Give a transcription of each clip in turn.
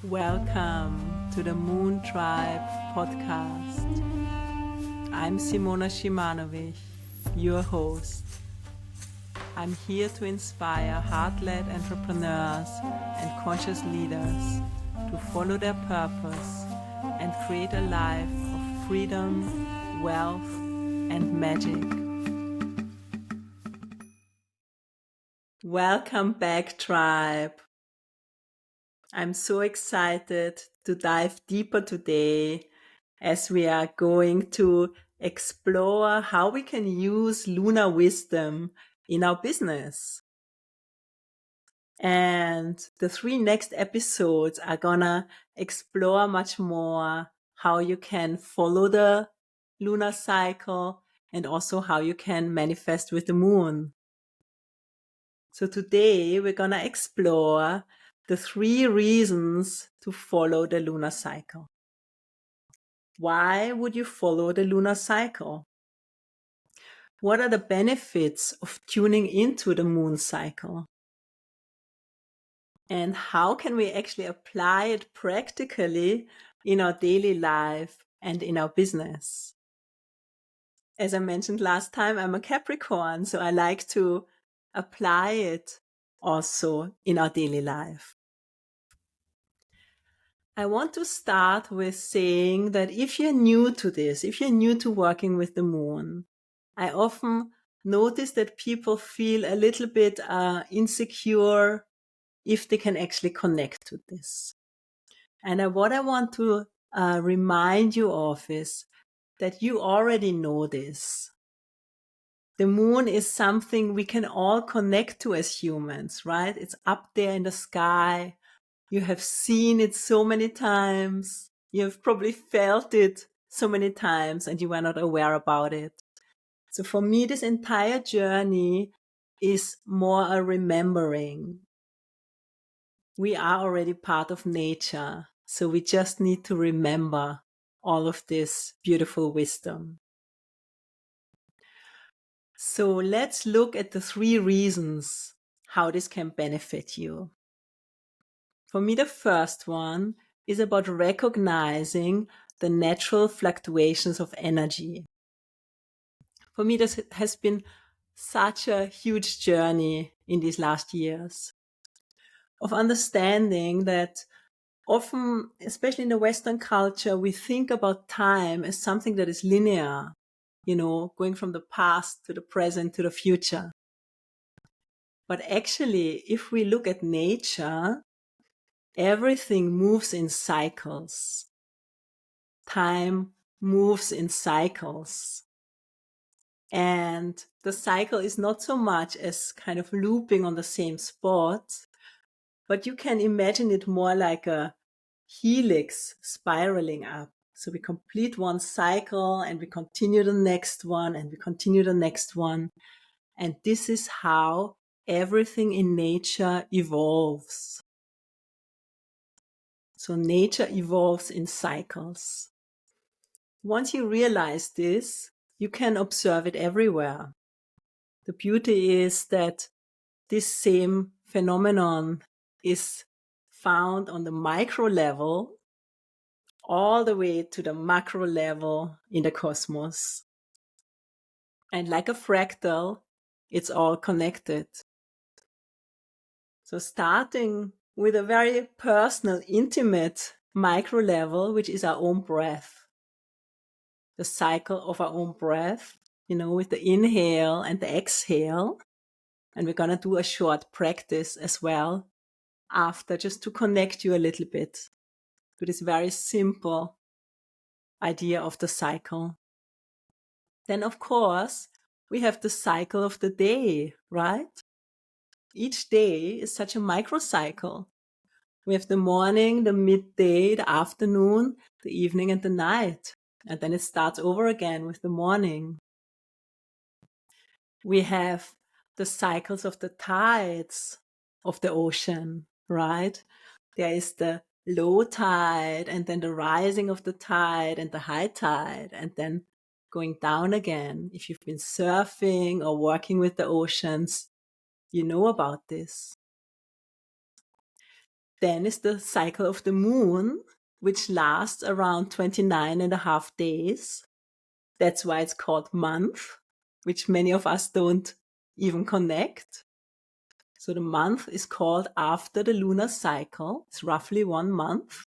Welcome to the Moon Tribe podcast. I'm Simona your host. I'm here to inspire heart-led entrepreneurs and conscious leaders to follow their purpose and create a life of freedom, wealth, and magic. Welcome back, tribe. I'm so excited to dive deeper today as we are going to explore how we can use lunar wisdom in our business. And the 3 next episodes are gonna explore much more how you can follow the lunar cycle and also how you can manifest with the moon. So today we're gonna explore the 3 reasons to follow the lunar cycle. Why would you follow the lunar cycle? What are the benefits of tuning into the moon cycle? And how can we actually apply it practically in our daily life and in our business? As I mentioned last time, I'm a Capricorn, so I like to apply it also in our daily life. I want to start with saying that if you're new to this, if you're new to working with the moon, I often notice that people feel a little bit insecure if they can actually connect to this. And what I want to remind you of is that you already know this. The moon is something we can all connect to as humans, right? It's up there in the sky. You have seen it so many times. You have probably felt it so many times and you were not aware about it. So for me, this entire journey is more a remembering. We are already part of nature, so we just need to remember all of this beautiful wisdom. So let's look at the 3 reasons how this can benefit you. For me, the first one is about recognizing the natural fluctuations of energy. For me, this has been such a huge journey in these last years of understanding that often, especially in the Western culture, we think about time as something that is linear, going from the past to the present to the future. But actually, if we look at nature, everything moves in cycles. Time moves in cycles. And the cycle is not so much as kind of looping on the same spot, but you can imagine it more like a helix spiraling up. So we complete one cycle and we continue the next one and we continue the next one. And this is how everything in nature evolves. So nature evolves in cycles. Once you realize this, you can observe it everywhere. The beauty is that this same phenomenon is found on the micro level all the way to the macro level in the cosmos. And like a fractal, it's all connected. So starting with a very personal, intimate micro level, which is our own breath. The cycle of our own breath, with the inhale and the exhale. And we're going to do a short practice as well after, just to connect you a little bit to this very simple idea of the cycle. Then, of course, we have the cycle of the day, right? Each day is such a microcycle. We have the morning, the midday, the afternoon, the evening, and the night. And then it starts over again with the morning. We have the cycles of the tides of the ocean, right? There is the low tide and then the rising of the tide and the high tide and then going down again. If you've been surfing or working with the oceans, you know about this. Then is the cycle of the moon, which lasts around 29.5 days. That's why it's called month, which many of us don't even connect. So the month is called after the lunar cycle. It's roughly 1 month.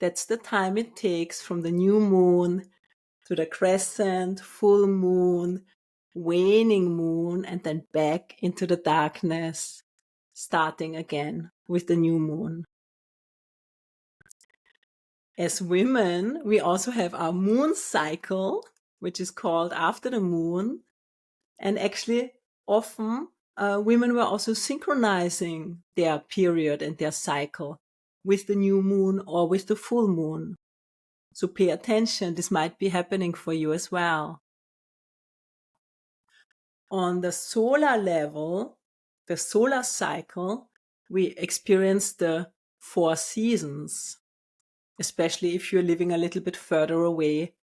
That's the time it takes from the new moon to the crescent, full moon, waning moon, and then back into the darkness, starting again with the new moon. As women, we also have our moon cycle, which is called after the moon. And actually, often women were also synchronizing their period and their cycle with the new moon or with the full moon. So pay attention, this might be happening for you as well. On the solar level, the solar cycle, we experience the 4 seasons, especially if you're living a little bit further away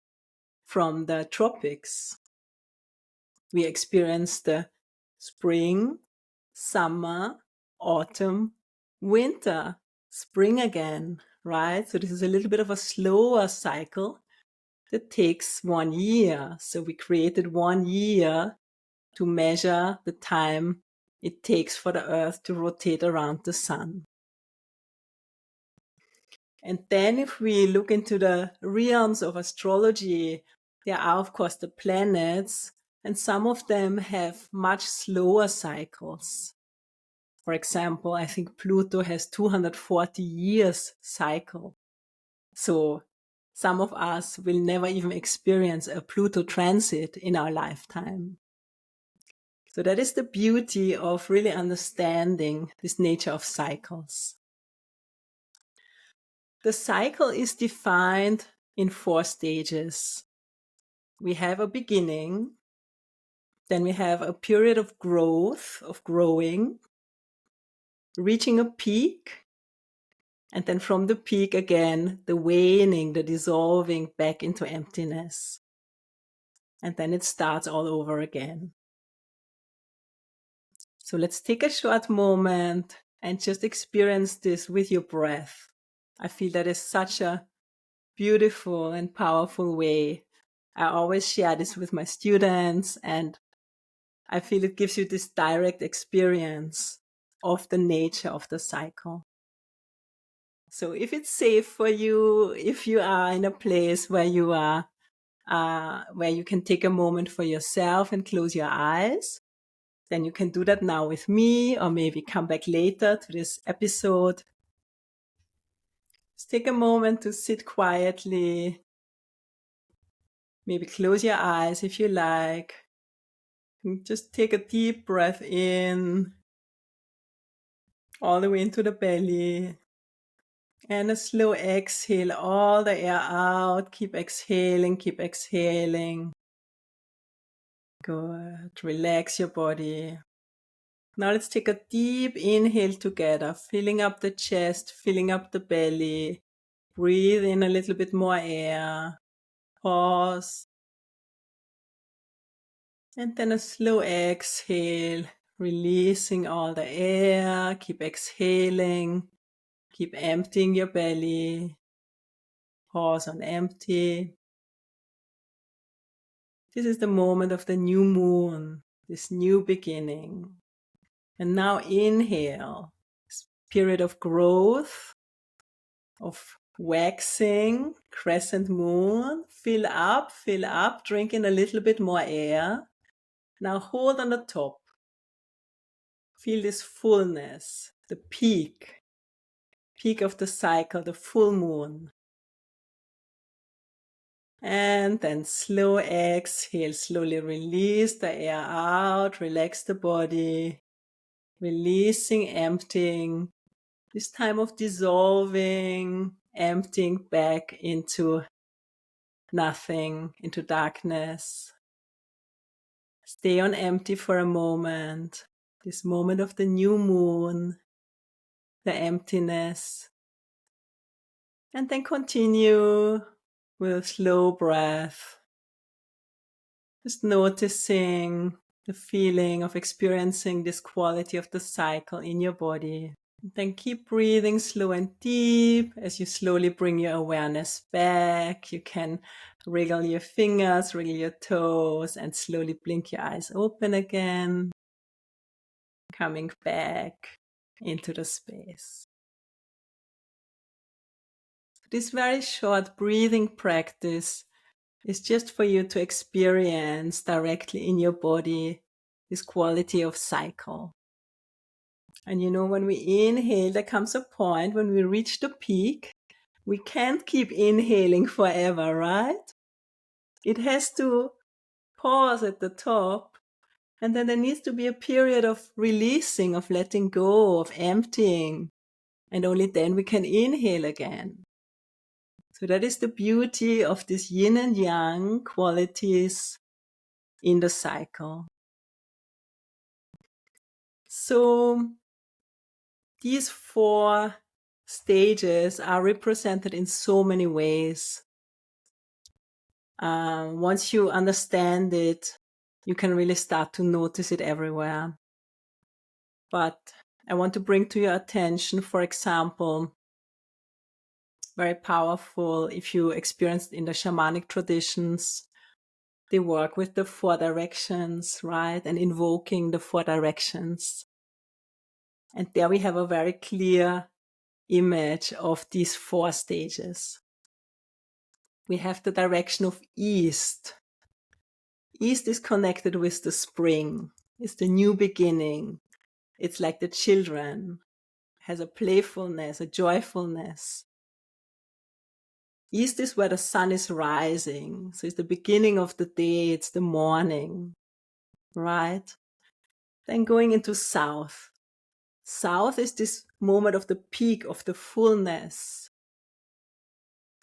from the tropics. We experience the spring, summer, autumn, winter, spring again, right? So this is a little bit of a slower cycle that takes 1 year. So we created 1 year to measure the time it takes for the Earth to rotate around the sun. And then if we look into the realms of astrology, there are, of course, the planets, and some of them have much slower cycles. For example, I think Pluto has 240 years cycle. So some of us will never even experience a Pluto transit in our lifetime. So that is the beauty of really understanding this nature of cycles. The cycle is defined in 4 stages. We have a beginning, then we have a period of growth, of growing, reaching a peak, and then from the peak again, the waning, the dissolving back into emptiness. And then it starts all over again. So let's take a short moment and just experience this with your breath. I feel that is such a beautiful and powerful way. I always share this with my students, and I feel it gives you this direct experience of the nature of the cycle. So if it's safe for you, if you are in a place where you are, where you can take a moment for yourself and close your eyes, then you can do that now with me, or maybe come back later to this episode. Just take a moment to sit quietly. Maybe close your eyes if you like. And just take a deep breath in, all the way into the belly. And a slow exhale, all the air out. Keep exhaling, keep exhaling. Good. Relax your body. Now let's take a deep inhale together, filling up the chest, filling up the belly. Breathe in a little bit more air. Pause. And then a slow exhale, releasing all the air. Keep exhaling. Keep emptying your belly. Pause on empty. This is the moment of the new moon, this new beginning. And now inhale, this period of growth, of waxing, crescent moon. Fill up, drink in a little bit more air. Now hold on the top. Feel this fullness, the peak of the cycle, the full moon. And then slow exhale, slowly release the air out, relax the body, releasing, emptying. This time of dissolving, emptying back into nothing, into darkness. Stay on empty for a moment. This moment of the new moon, the emptiness. And then continue with a slow breath. Just noticing the feeling of experiencing this quality of the cycle in your body. Then keep breathing slow and deep. As you slowly bring your awareness back, you can wriggle your fingers, wriggle your toes, and slowly blink your eyes open again, coming back into the space. This very short breathing practice is just for you to experience directly in your body this quality of cycle. And when we inhale, there comes a point when we reach the peak. We can't keep inhaling forever, right? It has to pause at the top. And then there needs to be a period of releasing, of letting go, of emptying. And only then we can inhale again. So that is the beauty of these yin and yang qualities in the cycle. So these 4 stages are represented in so many ways. Once you understand it, you can really start to notice it everywhere. But I want to bring to your attention, for example, very powerful, if you experienced in the shamanic traditions, they work with the 4 directions, right? And invoking the 4 directions. And there we have a very clear image of these 4 stages. We have the direction of east. East is connected with the spring. It's the new beginning. It's like the children. It has a playfulness, a joyfulness. East is where the sun is rising. So it's the beginning of the day. It's the morning, right? Then going into south. South is this moment of the peak, of the fullness.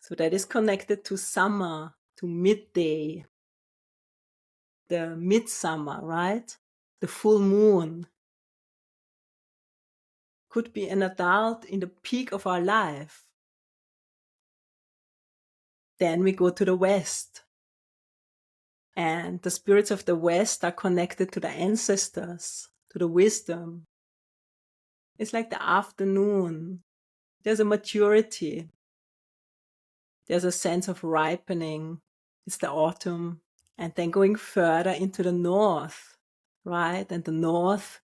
So that is connected to summer, to midday, the midsummer, right? The full moon. Could be an adult in the peak of our life. Then we go to the west. And the spirits of the west are connected to the ancestors, to the wisdom. It's like the afternoon. There's a maturity. There's a sense of ripening. It's the autumn. And then going further into the north, right? And the north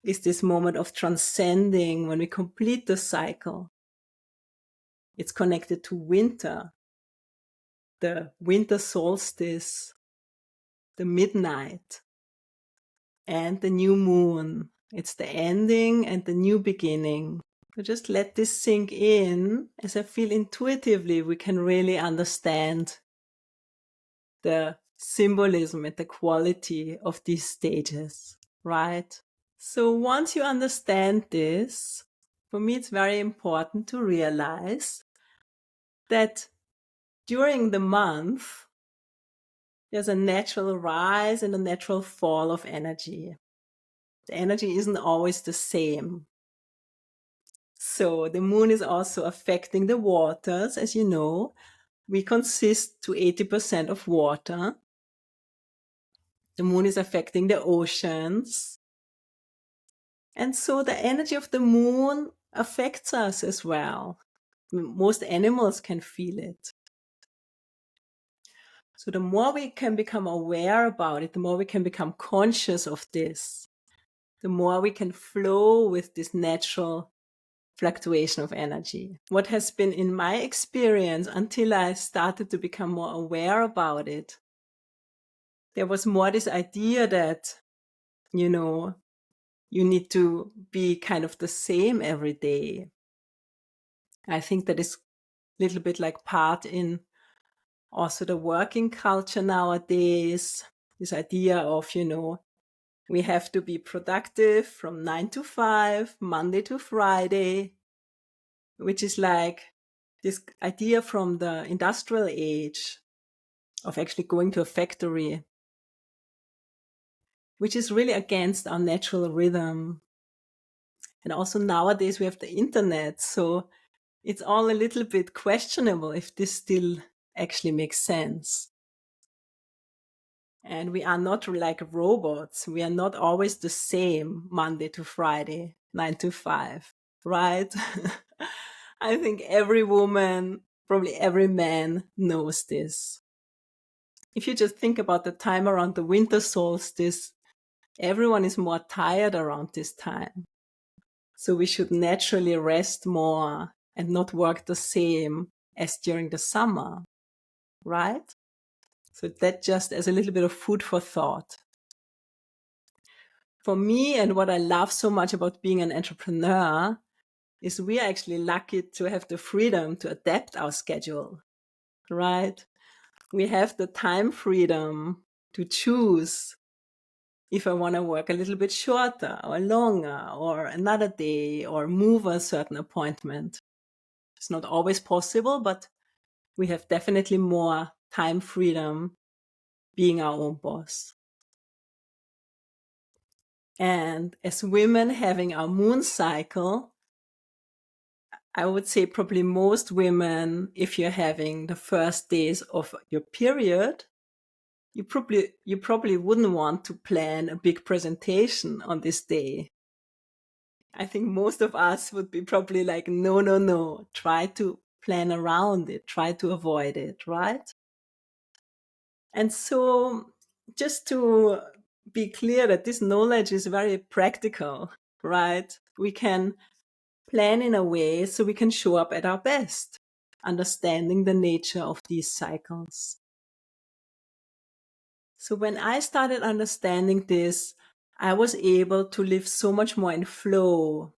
is this moment of transcending when we complete the cycle. It's connected to winter, the winter solstice, the midnight, and the new moon. It's the ending and the new beginning. So just let this sink in, as I feel intuitively we can really understand the symbolism and the quality of these stages, right? So once you understand this, for me it's very important to realize that during the month, there's a natural rise and a natural fall of energy. The energy isn't always the same. So the moon is also affecting the waters. As you know, we consist to 80% of water. The moon is affecting the oceans. And so the energy of the moon affects us as well. Most animals can feel it. So the more we can become aware about it, the more we can become conscious of this, the more we can flow with this natural fluctuation of energy. What has been in my experience until I started to become more aware about it, there was more this idea that, you need to be kind of the same every day. I think that is a little bit like part in also the working culture nowadays, this idea of, we have to be productive from 9 to 5, Monday to Friday, which is like this idea from the industrial age of actually going to a factory, which is really against our natural rhythm. And also nowadays we have the internet, so it's all a little bit questionable if this still actually makes sense. And we are not like robots. We are not always the same Monday to Friday, 9 to 5. right? I think every woman, probably every man knows this. If you just think about the time around the winter solstice, everyone is more tired around this time. So we should naturally rest more and not work the same as during the summer, right? So that just as a little bit of food for thought. For me, and what I love so much about being an entrepreneur is we are actually lucky to have the freedom to adapt our schedule, right? We have the time freedom to choose if I want to work a little bit shorter or longer or another day or move a certain appointment. It's not always possible, but we have definitely more time freedom being our own boss. And as women having our moon cycle, I would say probably most women, if you're having the first days of your period, you probably wouldn't want to plan a big presentation on this day. I think most of us would be probably like, no, no, no, try to plan around it, try to avoid it, right? And so just to be clear that this knowledge is very practical, right? We can plan in a way so we can show up at our best, understanding the nature of these cycles. So when I started understanding this, I was able to live so much more in flow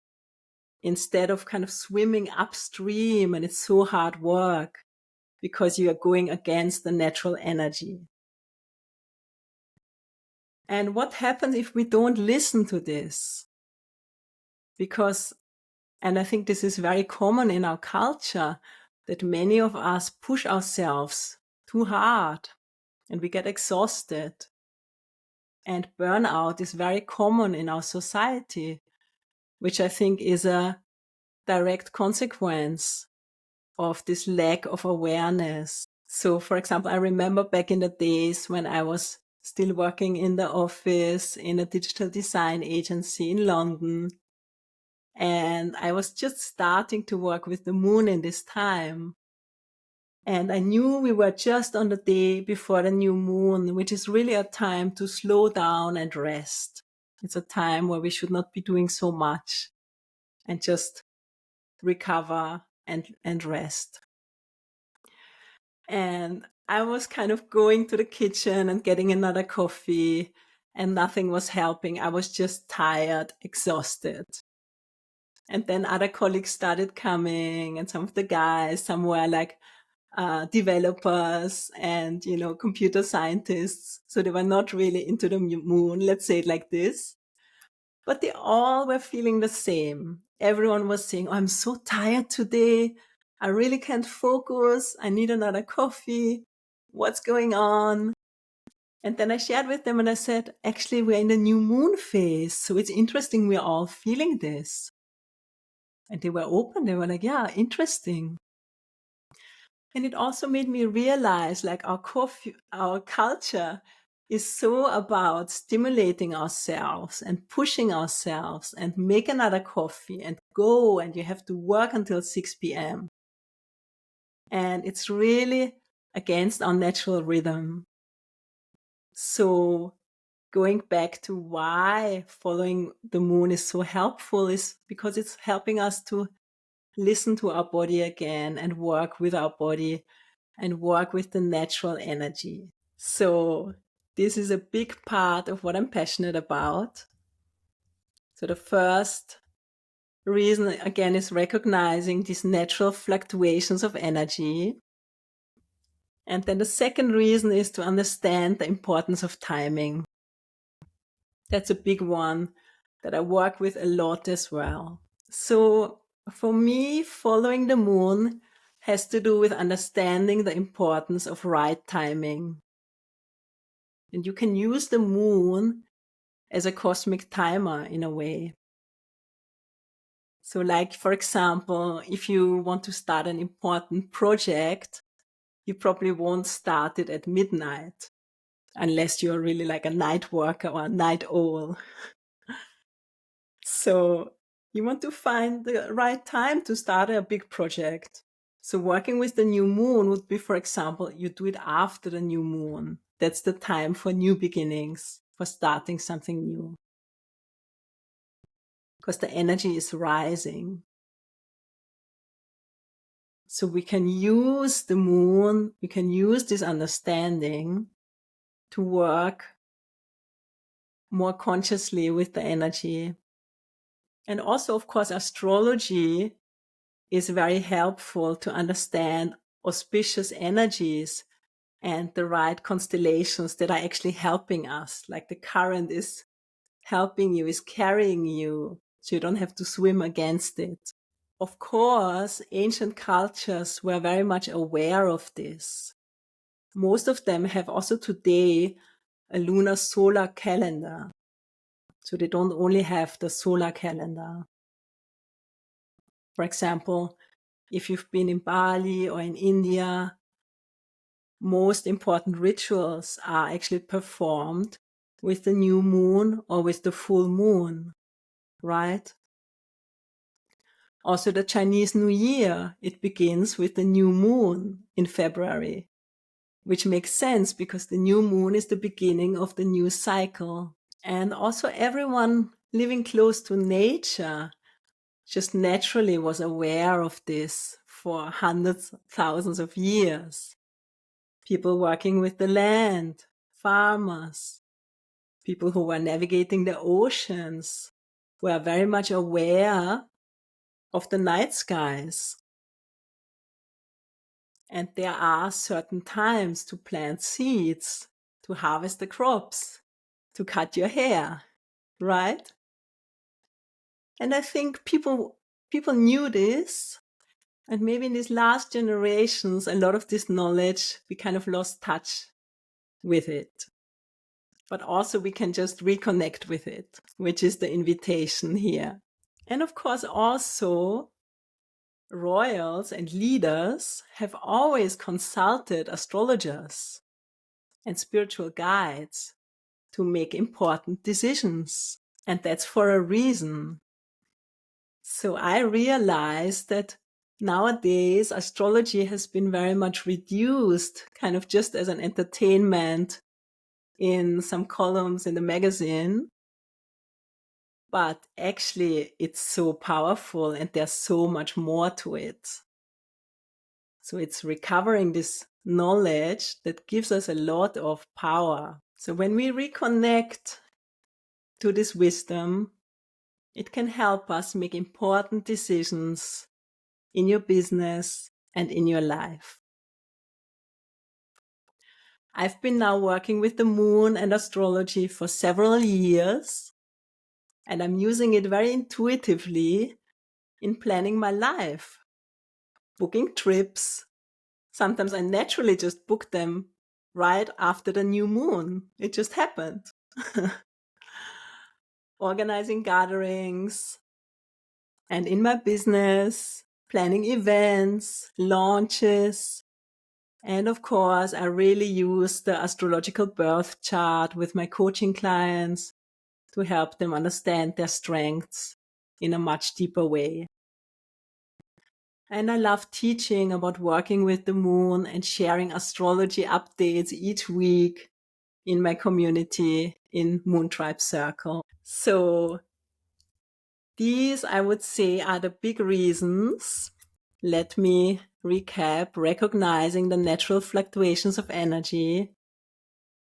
instead of kind of swimming upstream, and it's so hard work because you are going against the natural energy. And what happens if we don't listen to this? Because, and I think this is very common in our culture, that many of us push ourselves too hard and we get exhausted. And burnout is very common in our society, which I think is a direct consequence of this lack of awareness. So, for example, I remember back in the days when I was still working in the office in a digital design agency in London. And I was just starting to work with the moon in this time. And I knew we were just on the day before the new moon, which is really a time to slow down and rest. It's a time where we should not be doing so much and just recover and rest. And I was kind of going to the kitchen and getting another coffee, and nothing was helping. I was just tired, exhausted. And then other colleagues started coming, and some of the guys, some were like developers and, computer scientists. So they were not really into the moon, let's say it like this. But they all were feeling the same. Everyone was saying, oh, I'm so tired today. I really can't focus. I need another coffee. What's going on? And then I shared with them and I said, actually, we're in the new moon phase. So it's interesting we're all feeling this. And they were open. They were like, yeah, interesting. And it also made me realize like our culture is so about stimulating ourselves and pushing ourselves and make another coffee and go, and you have to work until 6 p.m. And it's really against our natural rhythm. So going back to why following the moon is so helpful is because it's helping us to listen to our body again and work with our body and work with the natural energy. So this is a big part of what I'm passionate about. So the first reason, again, is recognizing these natural fluctuations of energy. And then the second reason is to understand the importance of timing. That's a big one that I work with a lot as well. So for me, following the moon has to do with understanding the importance of right timing. And you can use the moon as a cosmic timer in a way. So like, for example, if you want to start an important project, you probably won't start it at midnight unless you're really like a night worker or a night owl. So You want to find the right time to start a big project. So working with the new moon would be, for example, you do it after the new moon. That's the time for new beginnings, for starting something new. Because the energy is rising. So we can use the moon, we can use this understanding to work more consciously with the energy. And also, of course, astrology is very helpful to understand auspicious energies and the right constellations that are actually helping us. Like the current is helping you, is carrying you, so you don't have to swim against it. Of course, ancient cultures were very much aware of this. Most of them have also today a lunar solar calendar. So they don't only have the solar calendar. For example, if you've been in Bali or in India, most important rituals are actually performed with the new moon or with the full moon, right? Also the Chinese New Year, it begins with the new moon in February, which makes sense because the new moon is the beginning of the new cycle. And also everyone living close to nature just naturally was aware of this for hundreds, thousands of years. People working with the land, farmers, people who were navigating the oceans were very much aware of the night skies. And there are certain times to plant seeds, to harvest the crops, to cut your hair, right? And I think people knew this. And maybe in these last generations, a lot of this knowledge, we kind of lost touch with it. But also we can just reconnect with it, which is the invitation here. And of course, also royals and leaders have always consulted astrologers and spiritual guides to make important decisions. And that's for a reason. So I realized that nowadays astrology has been very much reduced, kind of just as an entertainment in some columns in the magazine. But actually it's so powerful and there's so much more to it. So it's recovering this knowledge that gives us a lot of power. So when we reconnect to this wisdom, it can help us make important decisions in your business and in your life. I've been now working with the moon and astrology for several years, and I'm using it very intuitively in planning my life, booking trips. Sometimes I naturally just book them right after the new moon. It just happened. Organizing gatherings, and in my business, planning events, launches. And of course, I really use the astrological birth chart with my coaching clients to help them understand their strengths in a much deeper way. And I love teaching about working with the moon and sharing astrology updates each week in my community in Moon Tribe Circle. So these, I would say, are the big reasons. Let me recap: recognizing the natural fluctuations of energy,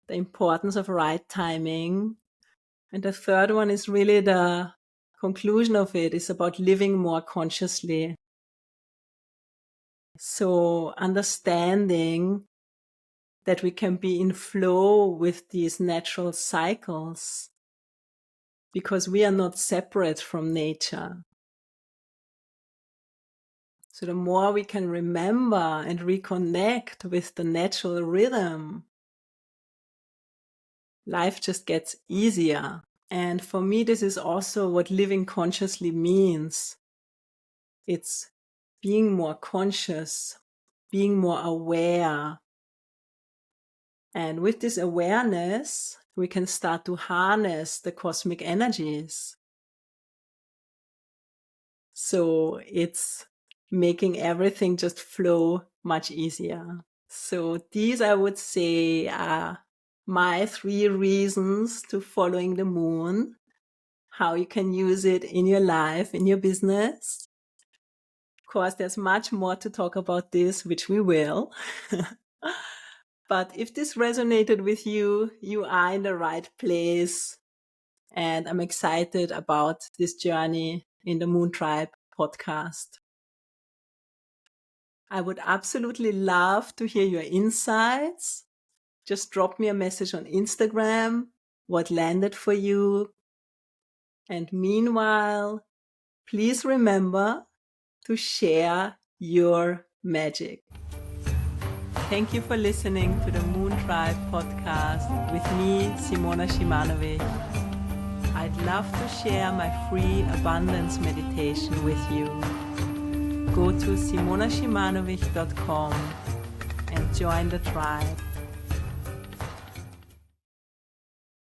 the importance of right timing. And the third one is really the conclusion of it is about living more consciously. So understanding that we can be in flow with these natural cycles because we are not separate from nature. So the more we can remember and reconnect with the natural rhythm, life just gets easier. And for me, this is also what living consciously means. It's being more conscious, being more aware. And with this awareness, we can start to harness the cosmic energies. So it's making everything just flow much easier. So these, I would say, are my 3 reasons to following the moon, how you can use it in your life, in your business. Of course, there's much more to talk about this, which we will. But if this resonated with you, you are in the right place. And I'm excited about this journey in the Moon Tribe podcast. I would absolutely love to hear your insights. Just drop me a message on Instagram, what landed for you. And meanwhile, please remember to share your magic. Thank you for listening to the Moon Tribe podcast with me, Simona Shimanovic. I'd love to share my free abundance meditation with you. Go to simonashimanovic.com and join the tribe.